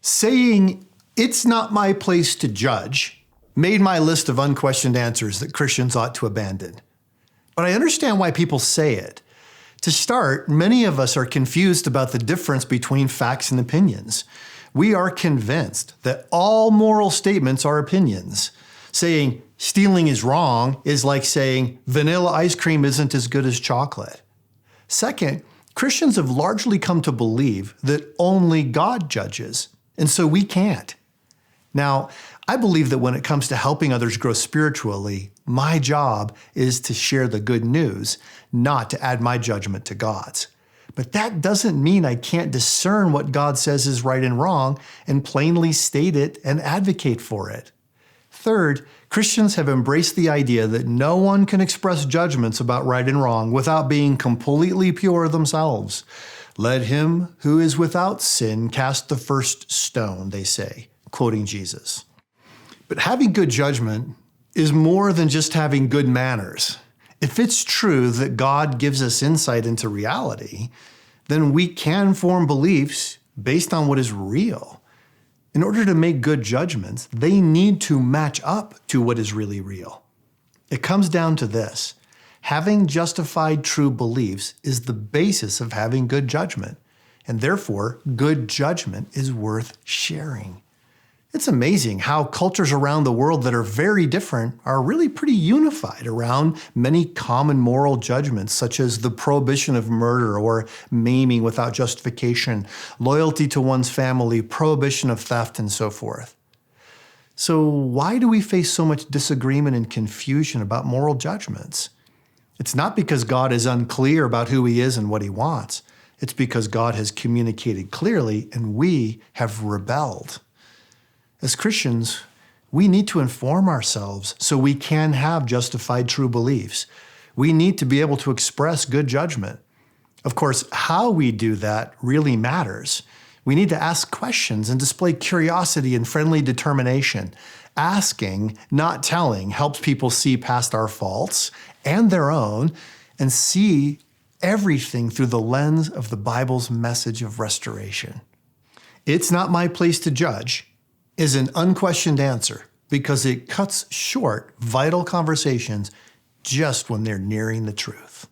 Saying, "It's not my place to judge," made my list of unquestioned answers that Christians ought to abandon. But I understand why people say it. To start, many of us are confused about the difference between facts and opinions. We are convinced that all moral statements are opinions. Saying stealing is wrong is like saying vanilla ice cream isn't as good as chocolate. Second, Christians have largely come to believe that only God judges, and so we can't. Now, I believe that when it comes to helping others grow spiritually, my job is to share the good news, not to add my judgment to God's. But that doesn't mean I can't discern what God says is right and wrong and plainly state it and advocate for it. Third, Christians have embraced the idea that no one can express judgments about right and wrong without being completely pure themselves. "Let him who is without sin cast the first stone," they say, quoting Jesus. But having good judgment is more than just having good manners. If it's true that God gives us insight into reality, then we can form beliefs based on what is real. In order to make good judgments, they need to match up to what is really real. It comes down to this: having justified true beliefs is the basis of having good judgment, and therefore, good judgment is worth sharing. It's amazing how cultures around the world that are very different are really pretty unified around many common moral judgments, such as the prohibition of murder or maiming without justification, loyalty to one's family, prohibition of theft, and so forth. So why do we face so much disagreement and confusion about moral judgments? It's not because God is unclear about who he is and what he wants. It's because God has communicated clearly and we have rebelled. As Christians, we need to inform ourselves so we can have justified true beliefs. We need to be able to express good judgment. Of course, how we do that really matters. We need to ask questions and display curiosity and friendly determination. Asking, not telling, helps people see past our faults and their own and see everything through the lens of the Bible's message of restoration. "It's not my place to judge" is an unquestioned answer because it cuts short vital conversations just when they're nearing the truth.